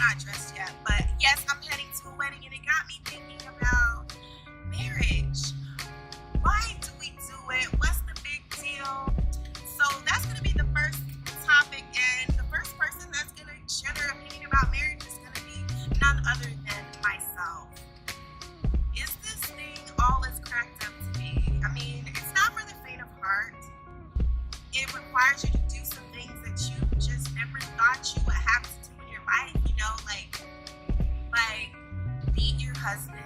not dressed yet, but yes, I'm heading to a wedding, and it got me thinking about marriage. Why do we do it? What's the big deal? So that's going to be the first topic, and the first person that's going to share their opinion about marriage is going to be none other than myself. Is this thing all it's cracked up to be? I mean, it's not for the faint of heart. It requires you to do some things that you just never thought you would have to do in your life, like beat your husband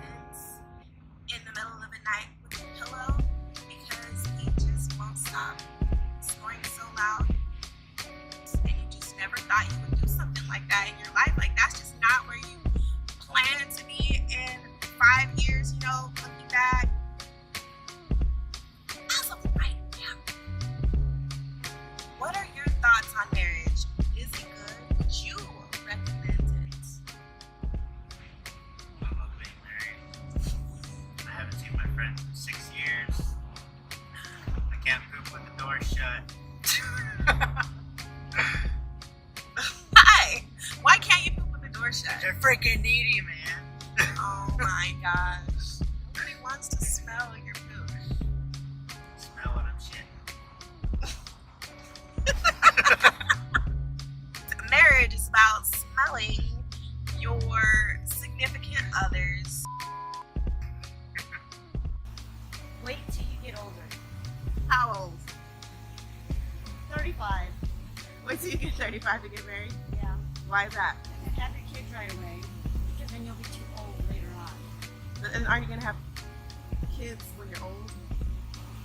in the middle of the night with a pillow because he just won't stop snoring so loud, and you just never thought you would do something like that in your life. Like, that's just not where you plan to be in 5 years, looking back. As of right now, what are your thoughts on marriage? Is it good? Would you recommend it? I love being married. I haven't seen my friends in 6 years. I can't poop with the door shut. Why can't you poop with the door shut? They're freaking needy, man. Oh my gosh. Nobody wants to smell your poop. Smell what I'm shitting. Marriage is about smelling your significant others. Wait till you get older. How old? 35. Wait till you get 35 to get married? Yeah. Why is that? And have your kids right away, because then you'll be too old later on. And are you going to have kids when you're old?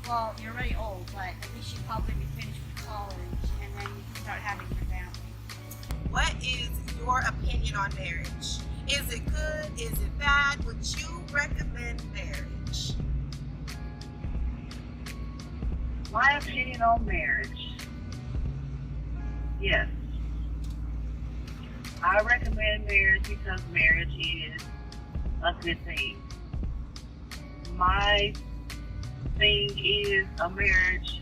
Well, you're already old, but at least you'll probably be finished with college, and then you can start having your family. What is your opinion on marriage? Is it good? Is it bad? Would you recommend marriage? My opinion on marriage. Yes. I recommend marriage because marriage is a good thing. My thing is a marriage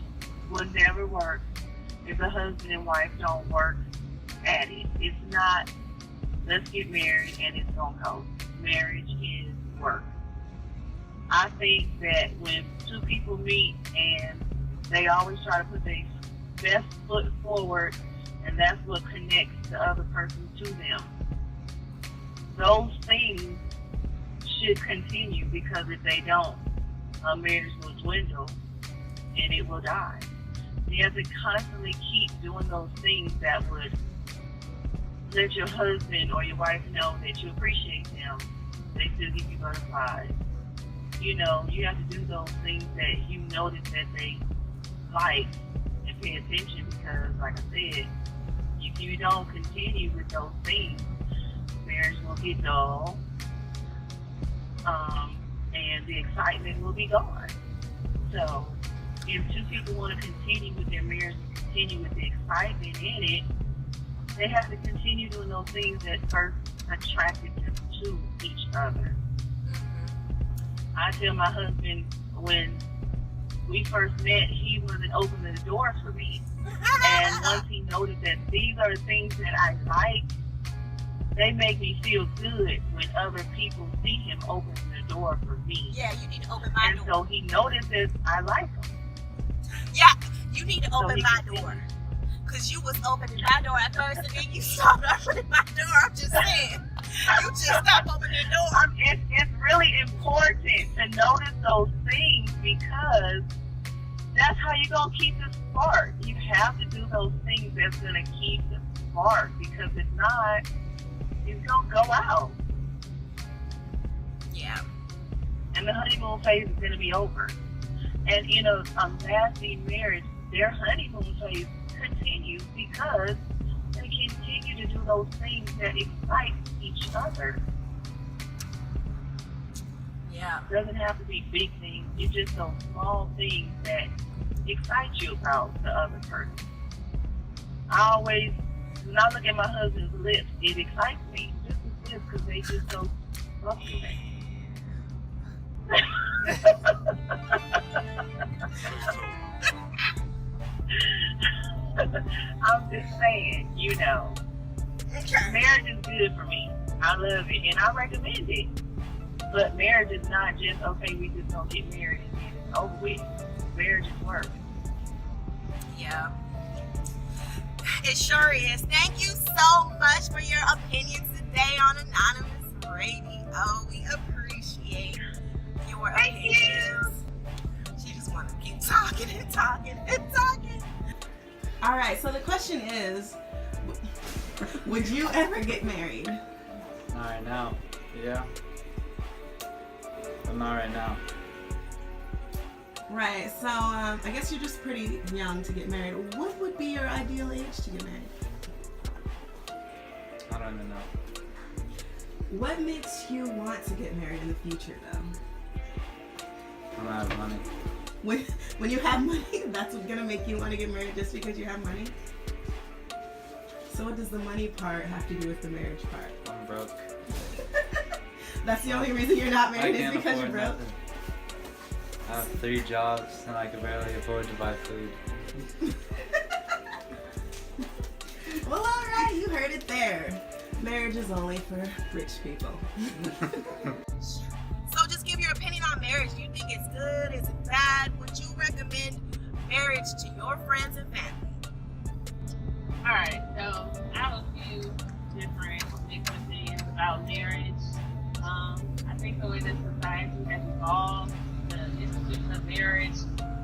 will never work if the husband and wife don't work at it. It's not, let's get married and it's going to go. Marriage is work. I think that when two people meet and they always try to put their best foot forward, and that's what connects the other person to them. Those things should continue, because if they don't, a marriage will dwindle and it will die. You have to constantly keep doing those things that would let your husband or your wife know that you appreciate them. They still give you butterflies. You have to do those things that you notice that they like and pay attention, because, like I said, if you don't continue with those things, marriage will get dull, and the excitement will be gone. So, if two people want to continue with their marriage and continue with the excitement in it, they have to continue doing those things that first attracted them to each other. I tell my husband, when we first met, he wasn't opening the doors for me. And once he noticed that these are the things that I like, they make me feel good when other people see him open the door for me. Yeah, you need to open my door. And so he notices I like them. Yeah, you need to open my door. Because you was opening my door at first, and then you stopped opening my door. I'm just saying. You just stopped opening the door. It's really important to notice those things, because that's how you're going to keep the spark. You have to do those things that's going to keep the spark, because if not, it's going to go out. Yeah. And the honeymoon phase is going to be over. And in a lasting marriage, their honeymoon phase continues, because they continue to do those things that excite each other. Yeah. It doesn't have to be big things. It's just those small things that excite you about the other person. When I look at my husband's lips, it excites me. Just his lips, because they just so fluffy. I'm just saying, Okay. Marriage is good for me. I love it, and I recommend it. But marriage is not just, okay, we just gonna get married and then it's over with. Marriage is work. Yeah. It sure is. Thank you so much for your opinions today on Anonymous Radio. We appreciate your opinions. She just want to keep talking and talking and talking. All right, so the question is, would you ever get married? Not right now. Yeah. But not right now. Right, so I guess you're just pretty young to get married. What would be your ideal age to get married? I don't even know. What makes you want to get married in the future, though? I don't have money. When you have money, that's what's gonna make you want to get married, just because you have money? So what does the money part have to do with the marriage part? I'm broke. That's the only reason you're not I married is can't because you're afford broke? nothing. I have 3 jobs and I can barely afford to buy food. Well, alright, you heard it there. Marriage is only for rich people. So just give your opinion on marriage. Do you think it's good? Is it bad? Would you recommend marriage to your friends and family? Alright, so I have a few different mixed opinions about marriage. I think the way that society has evolved, the institution of marriage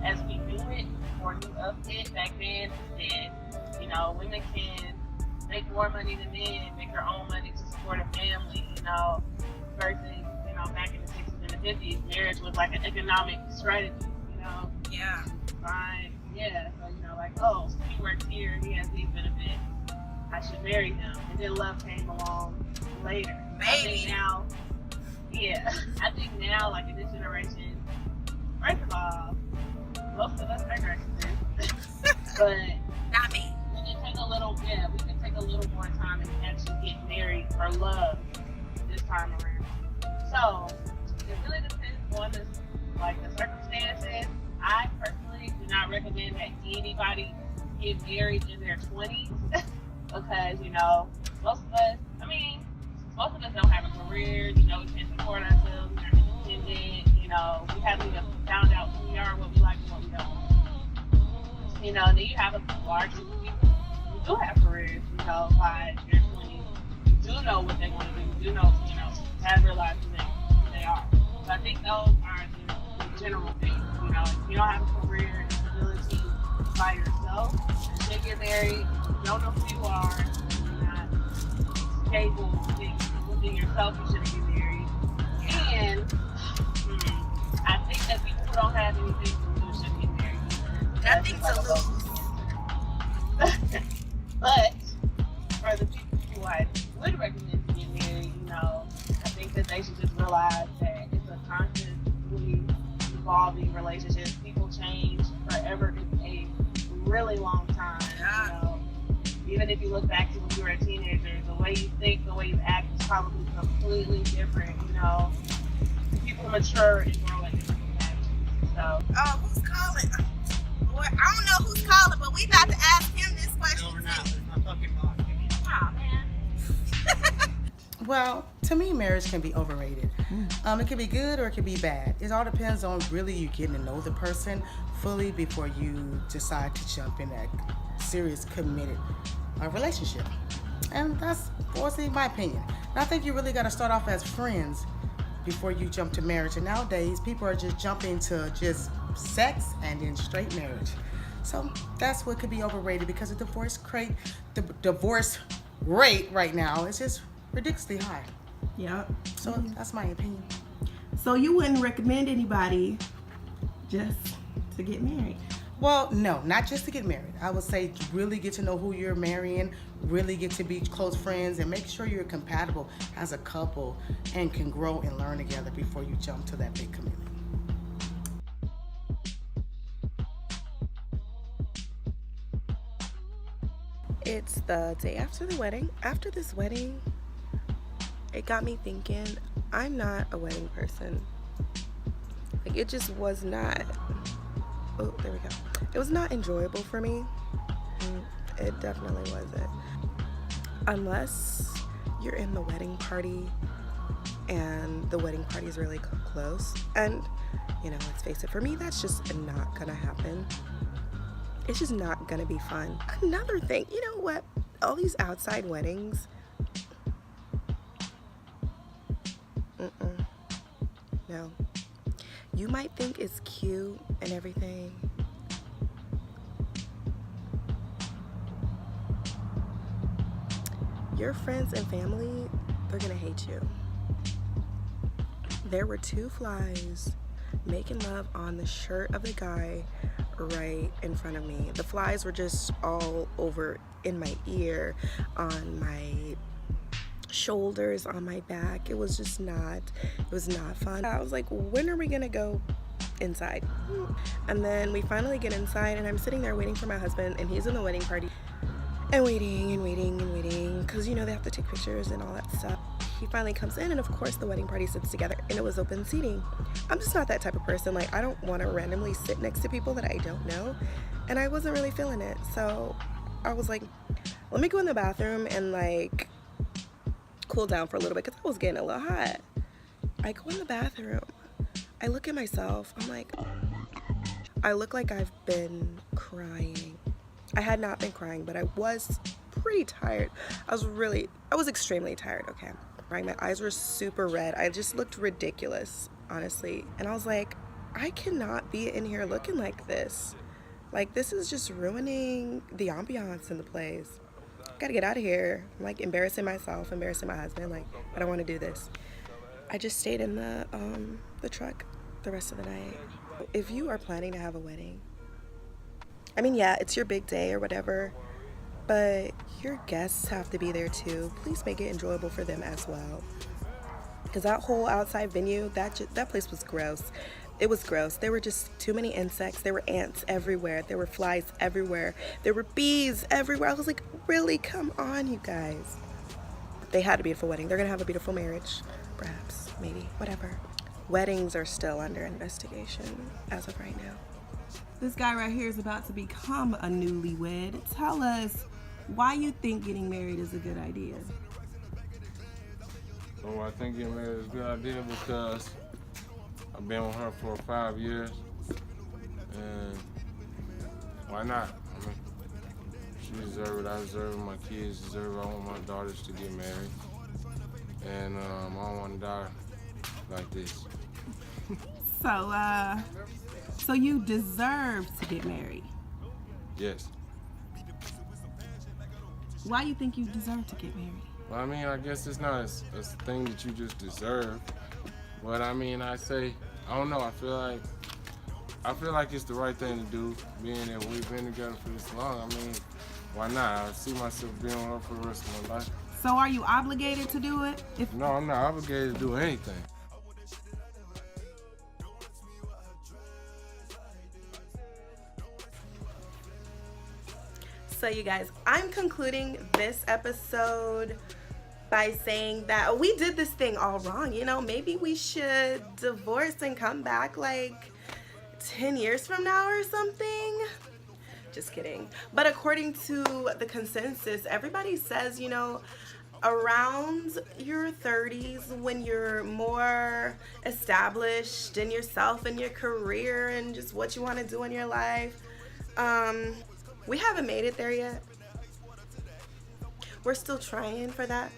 as we knew it or knew of it back then, is that, you know, women can make more money than men, make their own money to support a family, you know, versus, you know, back in the 60s and the 50s, marriage was like an economic strategy, you know. Yeah. Fine. Yeah, so, you know, like, oh, he works here, he has these benefits, I should marry him. And then love came along later. Maybe. I think now, yeah, I think now, like in this generation, first of all, most of us are nurses, but Not me. we can take a little, we can take a little more time and actually get married for love this time around. So, it really depends on the circumstances. I personally do not recommend that anybody get married in their 20s because, you know, most of us don't have a career, you know, we can't support ourselves, we're independent, you know, we haven't even found out who we are, what we like and what we don't. You know, and then you have a large group of people who do have careers, you know, by their 20s, who do know what they want to do, do know, you know, have realized who they are. So I think those are the general things, you know, if you don't have a career and stability by yourself, you should get married, you don't know who you are, you're not stable within yourself, you shouldn't get married. And I think that people who don't have anything to lose shouldn't get married. Nothing to lose. But for the people who I would recommend to get married, you know, I think that they should just realize that it's a constantly evolving relationship. People change forever. It's a really long time. Yeah. You know, even if you look back to when you were a teenager, the way you think, the way you act is probably completely different. You know, people mature and grow at different capacity. So, Oh, who's calling? Boy, I don't know who's calling, but we about to ask him this question. Over too. now. There's my fucking boss. Aw, man. Well, to me, marriage can be overrated. It can be good or it can be bad. It all depends on really you getting to know the person fully before you decide to jump in that serious, committed relationship. And that's honestly my opinion. And I think you really got to start off as friends before you jump to marriage. And nowadays, people are just jumping to just sex and then straight marriage. So that's what could be overrated because the divorce rate right now is just ridiculously high. Yeah. So that's my opinion. So you wouldn't recommend anybody just to get married? Well, no, not just to get married. I would say really get to know who you're marrying, really get to be close friends, and make sure you're compatible as a couple and can grow and learn together before you jump to that big commitment. It's the day after the wedding. After this wedding, it got me thinking, I'm not a wedding person. Like, it just was not, oh, there we go. It was not enjoyable for me. It definitely wasn't. unless you're in the wedding party and the wedding party is really close. And, you know, let's face it, for me, that's just not gonna happen. It's just not gonna be fun. Another thing, you know what? All these outside weddings, no. You might think it's cute and everything. Your friends and family, they're gonna hate you. There were 2 flies making love on the shirt of the guy right in front of me. The flies were just all over in my ear, on my shoulders, on my back. It was not fun. I was like, when are we gonna go inside? And then we finally get inside, and I'm sitting there waiting for my husband, and he's in the wedding party, and waiting, because you know they have to take pictures and all that stuff. He finally comes in, and of course the wedding party sits together, and it was open seating. I'm just not that type of person. Like, I don't want to randomly sit next to people that I don't know, and I wasn't really feeling it. So I was like, let me go in the bathroom and like cool down for a little bit, because I was getting a little hot. I go in the bathroom, I look at myself, I'm like, I look like I've been crying. I had not been crying, but I was pretty tired. I was extremely tired, okay? Right, my eyes were super red. I just looked ridiculous, honestly. And I was like, I cannot be in here looking like this. Like, this is just ruining the ambiance in the place. Gotta get out of here. I'm like embarrassing myself, embarrassing my husband. Like, I don't want to do this. I just stayed in the truck the rest of the night. If you are planning to have a wedding, I mean, yeah, it's your big day or whatever, but your guests have to be there too. Please make it enjoyable for them as well. Because that whole outside venue, that place was gross. It was gross. There were just too many insects. There were ants everywhere. There were flies everywhere. There were bees everywhere. I was like, really? Come on, you guys. They had a beautiful wedding. They're going to have a beautiful marriage. Perhaps, maybe, whatever. Weddings are still under investigation as of right now. This guy right here is about to become a newlywed. Tell us why you think getting married is a good idea. So I think getting married is a good idea because I've been with her for 5 years, and why not? I mean, she deserves it, I deserve it, my kids deserve it. I want my daughters to get married, and I don't want to die like this. So you deserve to get married. Yes. Why do you think you deserve to get married? Well, I mean, I guess it's not a thing that you just deserve. But I mean, I don't know. I feel like it's the right thing to do, being that we've been together for this long. I mean, why not? I see myself being with her for the rest of my life. So are you obligated to do it? No, I'm not obligated to do anything. So you guys, I'm concluding this episode by saying that we did this thing all wrong. You know, maybe we should divorce and come back like 10 years from now or something. Just kidding. But according to the consensus, everybody says, you know, around your 30s, when you're more established in yourself and your career and just what you want to do in your life. We haven't made it there yet. We're still trying for that.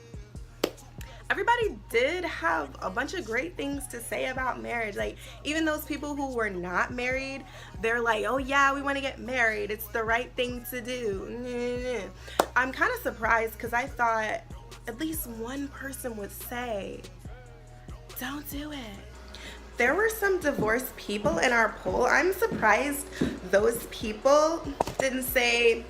Everybody did have a bunch of great things to say about marriage. Like, even those people who were not married, they're like, oh yeah, we want to get married. It's the right thing to do. I'm kind of surprised because I thought at least one person would say, don't do it. There were some divorced people in our poll. I'm surprised those people didn't say,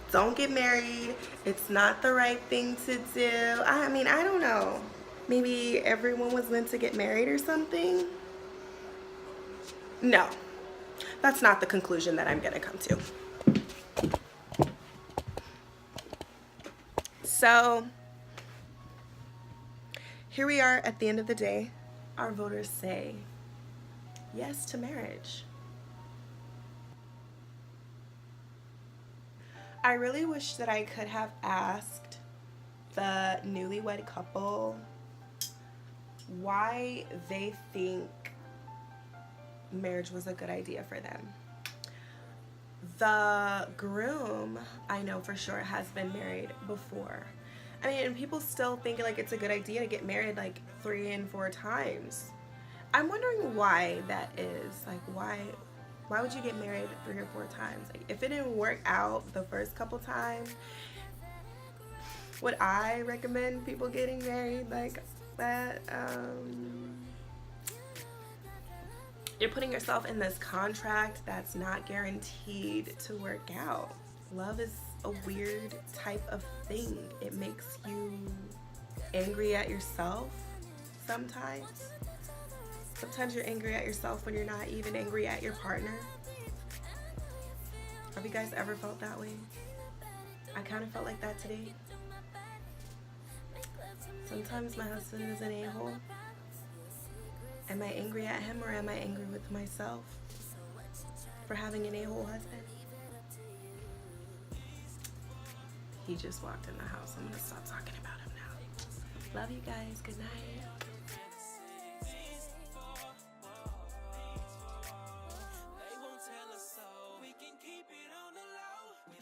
don't get married. It's not the right thing to do. I mean, I don't know. Maybe everyone was meant to get married or something? No, that's not the conclusion that I'm gonna come to. So, here we are at the end of the day. Our voters say yes to marriage. I really wish that I could have asked the newlywed couple why they think marriage was a good idea for them. The groom, I know for sure, has been married before. I mean, and people still think like it's a good idea to get married like 3 and 4 times. I'm wondering why that is. Like, why would you get married 3 or 4 times? Like, if it didn't work out the first couple times, would I recommend people getting married like that? You're putting yourself in this contract that's not guaranteed to work out. Love is a weird type of thing. It makes you angry at yourself sometimes. Sometimes you're angry at yourself when you're not even angry at your partner. Have you guys ever felt that way? I kind of felt like that today. Sometimes my husband is an a-hole. Am I angry at him, or am I angry with myself for having an a-hole husband? He just walked in the house. I'm gonna stop talking about him now. Love you guys. Good night.